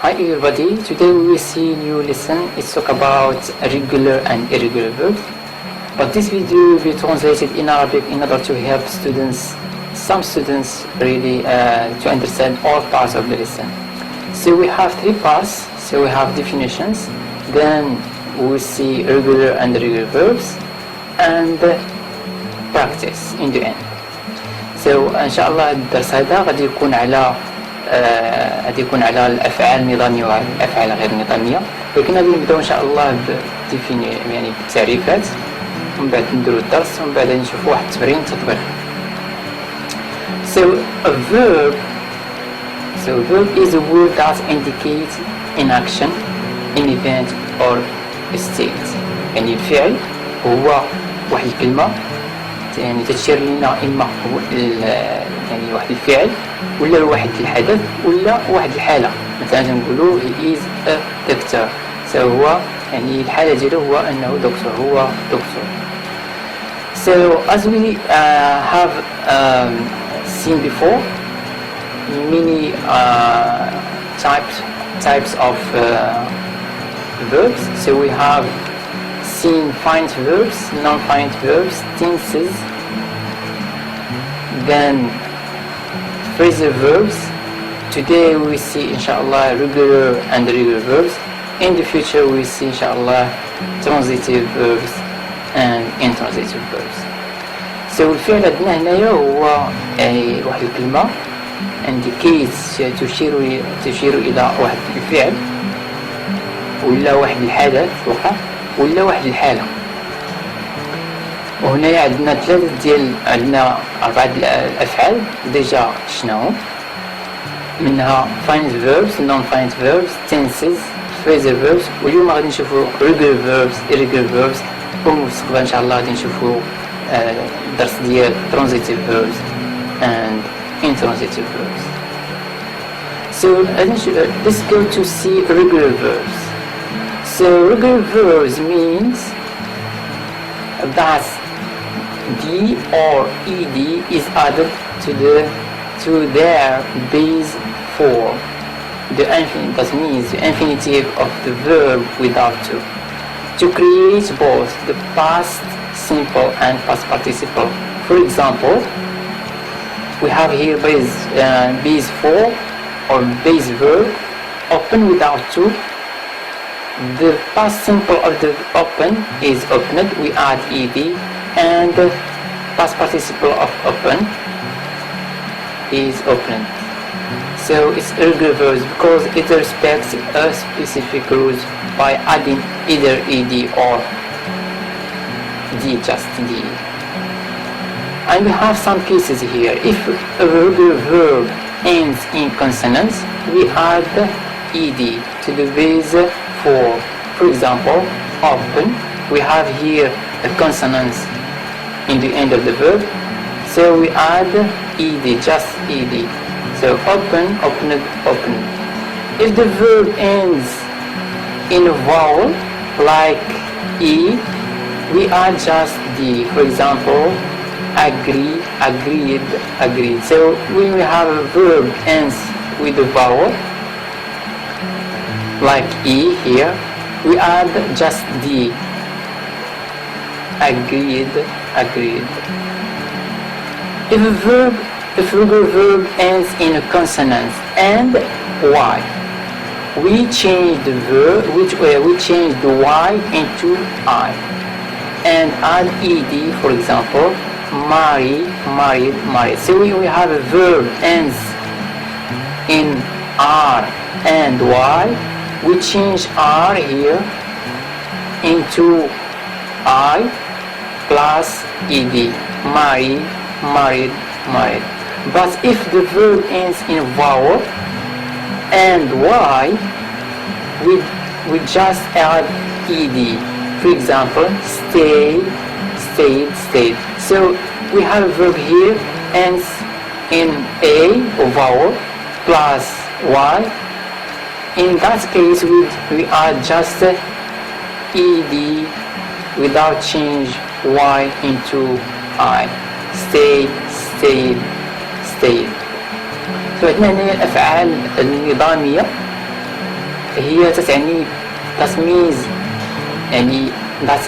Hi everybody, today we will see new lesson. It's talk about regular and irregular verbs. But this video will be translated in Arabic in order to help some students really to understand all parts of the lesson. So we have three parts. So we have definitions, then we will see regular and irregular verbs, and practice in the end. So إن شاء الله الدرس هذا غادي يكون على الافعال النظاميه والافعال غير النظاميه، لكن غادي نبداو ان شاء الله يعني بالتعريفات، ومن بعد نديرو الدرس، ومن بعد نشوفوا واحد التمرين تطبيقي. So a verb is a word that indicates an action, an event or a state. يعني الفعل هو واحد الكلمه يعني تشير لنا اما يعني واحد الفعل ولا واحد الحدث ولا واحد الحاله. مثلا نقولوا he is a doctor، هو يعني الحاله ديالو هو انه دكتور، هو دكتور. So as we have seen before, many types of verbs. So we have seen finite verbs, non-finite verbs, tenses, then phrasal verbs. Today we see inshallah regular and irregular verbs. In the future we see inshallah transitive verbs and intransitive verbs. So الفعل عندنا هنايا هو واحد الكلمة indicates تشير إلى واحد الفعل ولا واحد الحدث وقع ولا واحد الحالة. وهنايا عندنا أربعة الأفعال ديجا شناهم، منها finite verbs, non-finite verbs, tenses, phrasal verbs. واليوم غادي نشوفوا regular verbs, irregular verbs، ومستقبلا إن شاء الله غادي نشوفوا الدرس ديال transitive verbs and intransitive verbs. So let's go to see regular verbs. So regular verbs means that D or ED is added to their base form. That means the infinitive of the verb without to create both the past simple and past participle. For example, we have here base form or base verb open without to. The past simple of the open is opened, we add ed, and the past participle of open is opened. So it's irregular verbs because it respects a specific rules by adding either ed or d, just d. And we have some cases here. If a regular verb ends in consonants, we add ed to the base form. For example, open, we have here a consonant in the end of the verb, so we add ed, just ed. So open, opened, opened. If the verb ends in a vowel like e, we add just d. For example, agree, agreed, agreed. So when we have a verb ends with a vowel like e here, we add just d. Agreed, agreed. If a regular verb ends in a consonant and y, we change the verb, we change the y into I and add ed. For example, marry, married, married. So we have a verb ends in r and y. We change r here into I plus ed, marry, married, married. But if the verb ends in vowel and y, we just add ed. For example, stay, stayed, stayed. So we have a verb here ends in a or vowel plus y. In that case, we add just ed without change y into I. Stayed, stayed, stayed. فعندنا هنا الأفعال النظامية هي تتعني تسميز، يعني that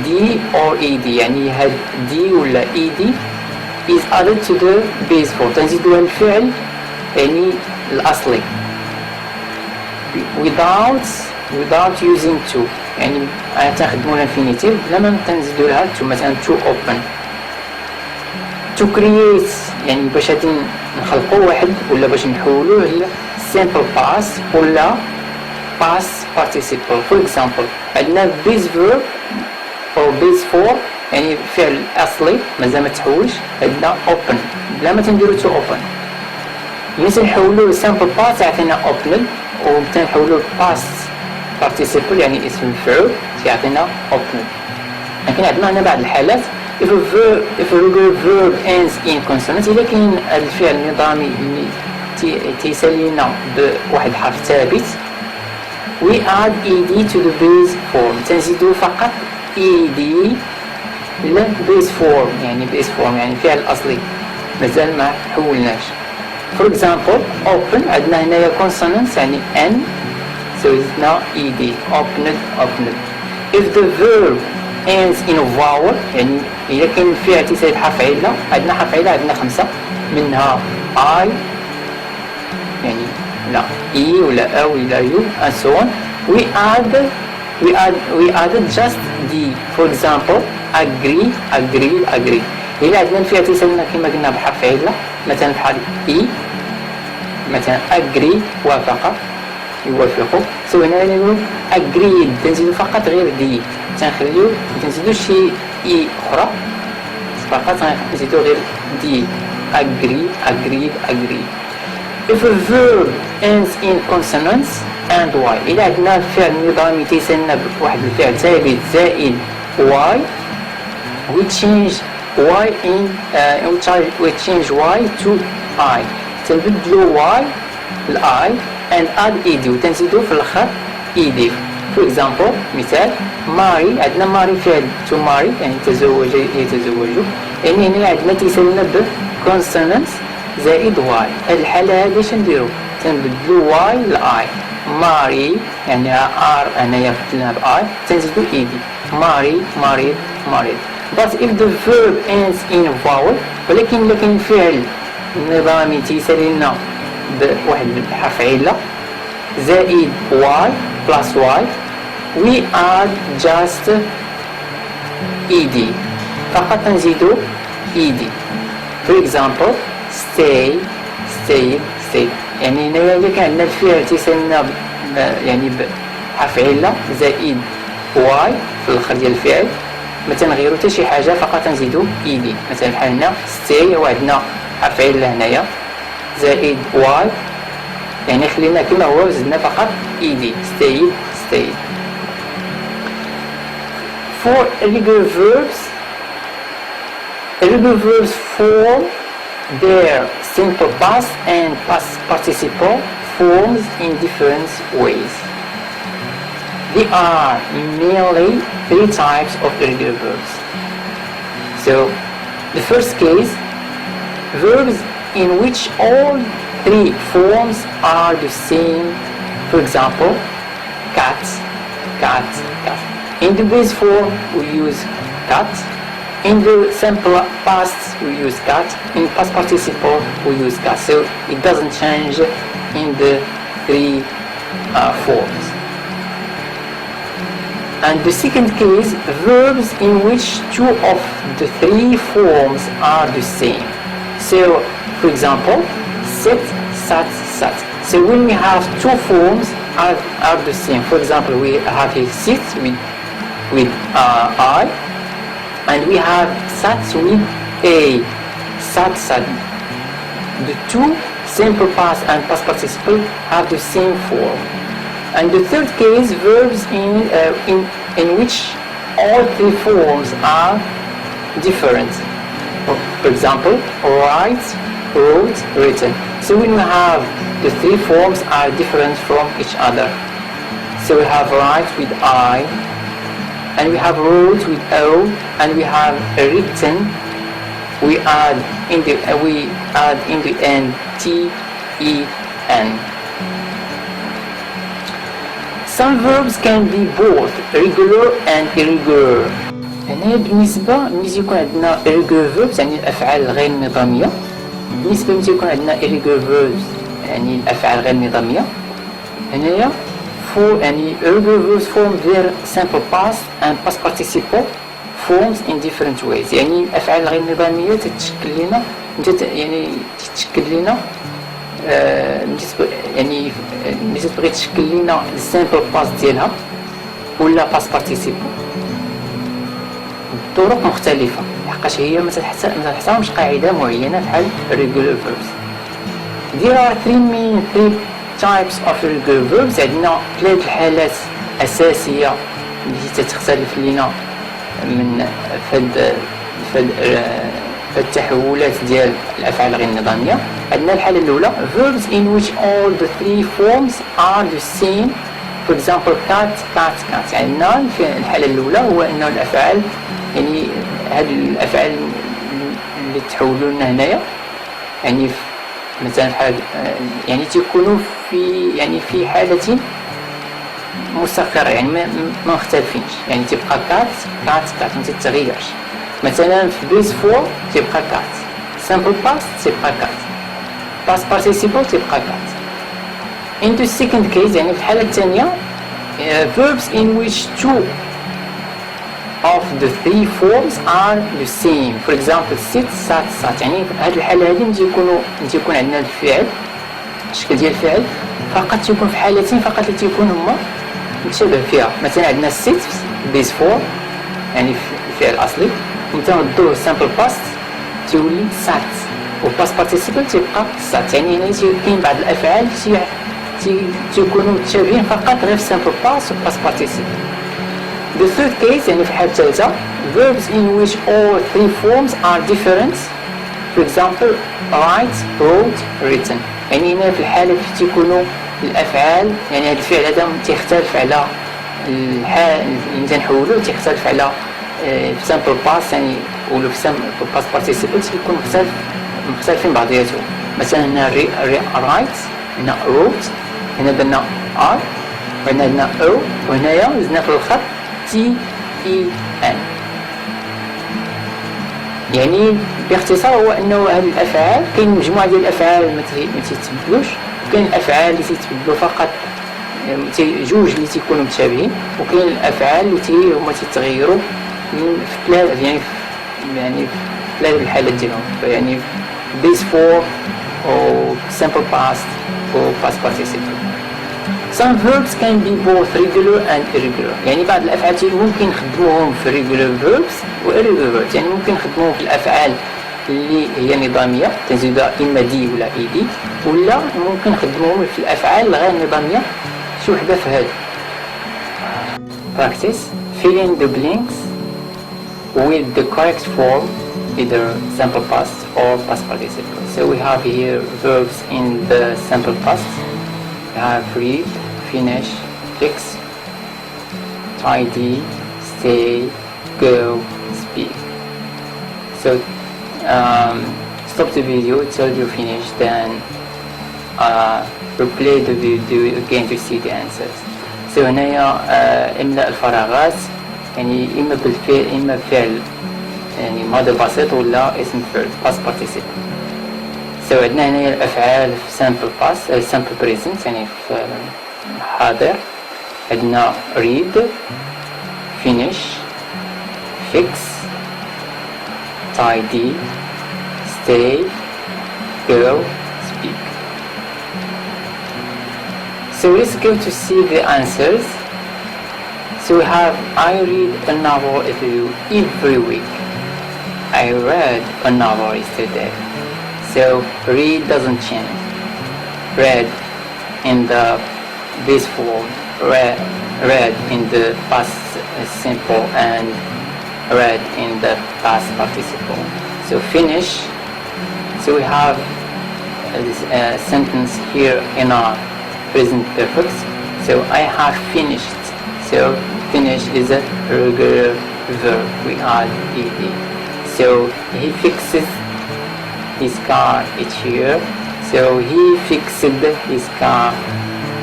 d or ed، يعني هاد d ولا ed is added to the base form، تنزيدوها الفعل يعني الأصلي without using to، يعني تنخدمو الانفينيتيف بلا ما تنزيدو لها to، مثلا to open. to create يعني باش غادي نخلقو واحد ولا باش نحولوه ل simple past ولا past participle. for example عندنا base verb أو base form، يعني فعل أصلي مازال ما تحولش، عندنا open بلا ما تنديرو to open. ملي تنحولو simple past يعطينا opened، ومتى نحولو past participle يعني اسم الفعل يعطينا opened. لكن عندنا هنا بعض الحالات if a regular verb ends in consonant، إذا كاين الفعل النظامي اللي تيسالينا بواحد حرف ثابت we add ed to the base form، تنزيدو فقط ed للبيز فورم، يعني base form يعني الفعل الأصلي مازال ما حولناش. for example open عندنا هنايا consonants يعني n، so زدنا ed opened. if the verb ends in a vowel، يعني إذا كان الفعل تيسالي بحرف علة، عندنا حرف علة عندنا 5 منها I يعني لا E ولا A ولا U and so on. we added just D. for example agree. إذا عندنا الفعل تيسالينا كما قلنا بحرف علة، مثلا بحال E، مثلا agree وافق يوافقوا، سو هنا نقولوا agreed تنزيدو فقط غير دي، تنخليو تنزيدو شي اي اخرى فقط تنزيدو غير دي agreed. if a verb ends in consonants and y، إذا عندنا الفعل النظامي تيسالنا بواحد الفعل ثابت زائد y we change y to I، تنبدلو y ل I and add ed وتنزيدو في الاخر ed. for example مثال marry، عندنا marry فعل to marry يعني يتزوج، يعني هنا عندنا تيسالنا ب consonants زائد y. هاد الحالة هادي شنديرو تنبدلو y ل I، marry يعني r هنايا بدلناها ب I تنزيدو ed married. but if the verb ends in a vowel، ولكن لكن الفعل النظامي تيسالنا بواحد حرف علة زائد y plus y we add just ed، فقط نزيدو ed. for example stayed، يعني هنا إذا كان عندنا الفعل تيسالنا يعني بحرف علة زائد y في الآخر ديال الفعل، ما تنغيرو حتى شي حاجة فقط نزيدو ed. مثلا بحال هنا stay وعندنا حرف علة هنايا زائد y يعني خلينا كما هو وزدنا فقط ed stayed. for irregular verbs form their simple past and past participle forms in different ways. There are mainly 3 types of irregular verbs. So the first case, verbs in which all 3 forms are the same. for example cat. In the base form we use cat, in the simple past we use cat, in past participle we use cat, so it doesn't change in the 3 forms. And the second case, verbs in which 2 of the 3 forms are the same. So for example sit, sat. So when we have 2 forms are the same, for example we have here sit with I, and we have sat with a, sat. The 2 simple past and past participle have the same form. And the third case, verbs in which all 3 forms are different. For example write, wrote, written. So when we have the 3 forms are different from each other. So we have write with I, and we have wrote with O, and we have written. We add in the end T-E-N. Some verbs can be both regular and irregular. هنا بالنسبة ملي يكون عندنا irregular verbs يعني الأفعال غير نظامية، بالنسبة ملي يكون عندنا irregular verbs يعني الأفعال غير نظامية، هنايا يعني irregular verbs form their simple past and past participle forms in different ways. يعني الأفعال الغير نظامية تتشكل لنا يعني ملي تبغي تشكل لنا السامبل باست ديالها ولا باست بارتيسيبل بطرق مختلفة، لحقاش هي ما تحترمش قاعدة معينة بحال irregular verbs. There are three types of irregular verbs. عندنا 3 الحالات أساسية اللي تختلف لنا من فد التحولات ديال الأفعال غير النظامية. عندنا الحالة الأولى verbs in which all the 3 forms are the same. for example cat cat cat. يعني الحالة الأولى هو أنه الأفعال يعني هذه الأفعال اللي تحولوا لنا هنايا يعني مثلا يعني تكونوا في حالة مستقرة يعني ما مختلفينش، يعني تبقى كات كات كات ما تتغيرش. مثلا في base 4 تبقى كات، simple past تبقى كات، past participle تبقى كات. in the second case يعني في الحالة الثانية verbs in which 2 of the 3 forms are the same. for example sit sat sat. يعني هذه الحالة هذه متى يكون عندنا الفعل الشكل ديال الفعل فقط تكون في حالتين فقط اللي تيكون هما متشابه فيها. مثلا عندنا sit base 4 يعني الفعل الأصلي، ومتى ندوه simple past تولي sat، و past participle تبقى sat. يعني هنا كاين بعض الأفعال تيكونوا متشابهين فقط غير في simple past و past participle. The third case يعني في الحالة الثالثة verbs in which all 3 forms are different. for example write wrote written. يعني هنا في الحالة اللي تيكونوا الأفعال يعني هذا الفعل هذا تيختلف على الحال اللي تنحولو، تيختلف على في simple past يعني ولا في past participle تيكون مختلفين بعضياتهم. مثلا هنا write، هنا wrote، هنا درنا r، وهنا درنا o، وهنايا زدنا في الخط t-e-n. يعني باختصار هو انه هذه الافعال كاين مجموعه ديال الافعال ما تيتبدلوش، وكاين الافعال اللي تيتبدلوا فقط جوج اللي تيكونوا متشابهين، وكاين الافعال اللي هما تيتغيروا من في ثلاث الحالات ديالهم، يعني base 4 و simple past و past participle. Some verbs can be both regular and irregular. يعني بعض الأفعال ممكن نخدموهم في regular verbs و irregular verbs. يعني ممكن نخدموهم في الأفعال اللي هي نظامية تزيد إما دي ولا إي دي، ولا ممكن نخدموهم في الأفعال الغير نظامية شي وحدة في هذا. Practice fill in the blanks with the correct form, either simple past or past participle. So we have here verbs in the simple past. We have read, finish, fix, tidy, stay, go, speak. So stop the video till you finish, then replay the video again to see the answers. So هنايا املأ الفراغات يعني إما بالفعل إما بفعل يعني ماضي بسيط ولا اسم فعل past participle. So عندنا هنا الأفعال في simple past simple present يعني في حاضر. عندنا read, finish, fix, tidy, stay, go, speak. So let's go to see the answers. So we have I read a novel every week. I read a novel yesterday. So read doesn't change. Read in the base form, read in the past simple, and read in the past participle. So finish. So we have this sentence here in our present perfect. So I have finished. So finish is a regular verb. We add ed. So he fixes his car each year. So he fixed his car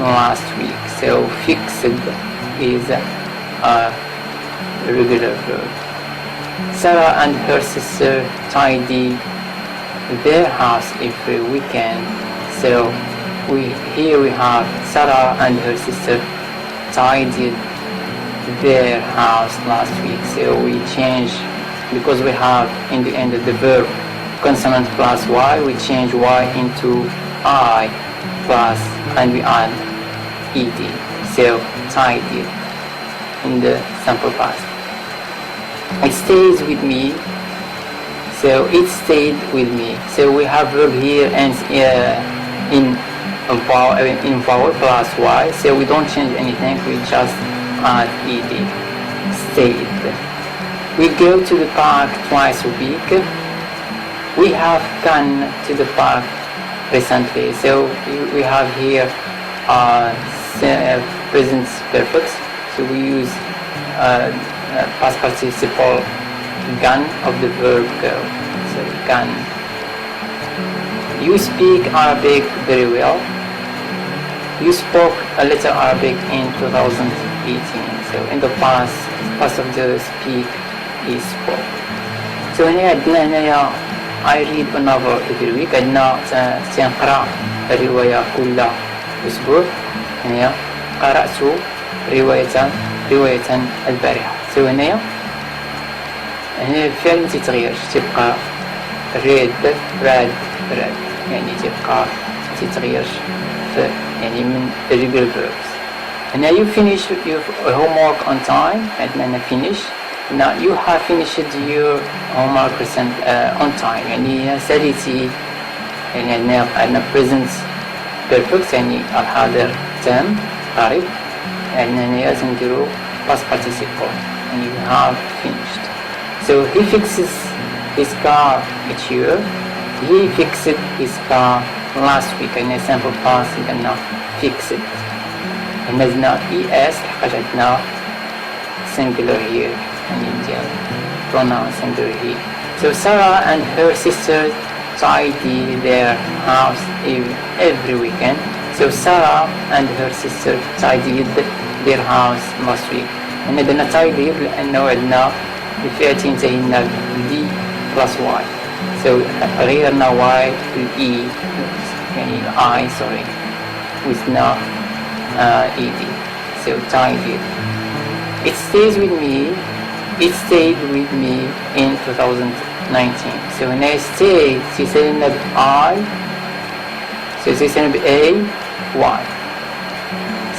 last week. So fixed is a regular verb. Sarah and her sister tidy their house every weekend. So here we have Sarah and her sister tidied their house last week. So we change, because we have in the end of the verb consonant plus y, we change y into I plus, and we add ed. So tidied in the simple past. It stays with me. So it stayed with me. So we have verb here and in vowel plus y. So we don't change anything. We just add ed. Stayed. We go to the park twice a week. We have gone to the park recently. So we have here present perfect. So we use past participle gone of the verb go. So gone. You speak Arabic very well. You spoke a little Arabic in 2018. So in the past of the speak is spoke. So هنا I read a novel every week. عندنا سنقرأ الرواية كل أسبوع. هنا قرأت رواية البارحة. So هنا الفعل ما تتغيرش، تبقى read يعني تبقى ما تتغيرش يعني من irregular verbs. هنا you finish your homework on time. عندنا finish. Now you have finished your homework on time. يعني ساليتي، يعني عندنا present perfect يعني الحاضر تام قريب. عندنا هنا لازم نديرو past participle and you have finished. So he fixes his car each year. He fixed his car last week. يعني simple past قلنا fixed. نزلنا es لحقاش عندنا singular here يعني ديال pronoun singular here. So Sarah and her sister tidy their house every weekend. So Sarah and her sister tidied their house last week. هنا درنا tidy لأنه عندنا الفعل تنتهي لنا d plus y. So غيرنا y to e يعني I sorry with now ed. So tidied. It stays with me. It stayed with me in 2019. So هنا stay تسالنا ب I. So تسالنا ب a y.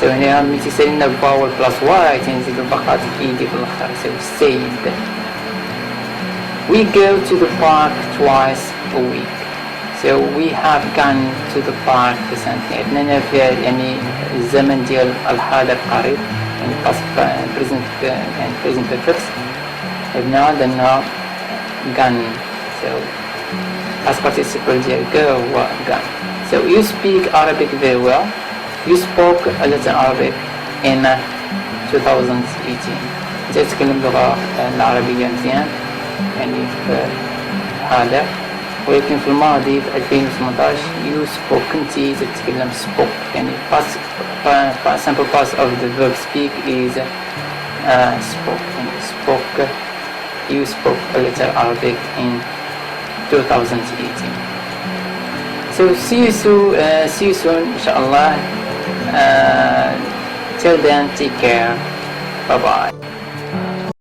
So هنا ملي تسالنا ب vowel plus y تنزيدو فقط ed في الآخر. So stayed. We go to the park twice a week. So we have gone to the park recently. عندنا فعل يعني الزمن ديال الحاضر قريب يعني present يعني present perfect. عندنا gone. So past participle ديال go هو gone. So you speak Arabic very well. You spoke a little Arabic in 2018. أنت تتكلم اللغة العربية مزيان يعني في الحاضر، ولكن في الماضي في 2018 you spoke كنتي تتكلم spoke يعني past simple past of the verb speak is spoke يعني spoke. You spoke a little Arabic in 2018. So see you soon inshallah. Till then, take care. Bye bye.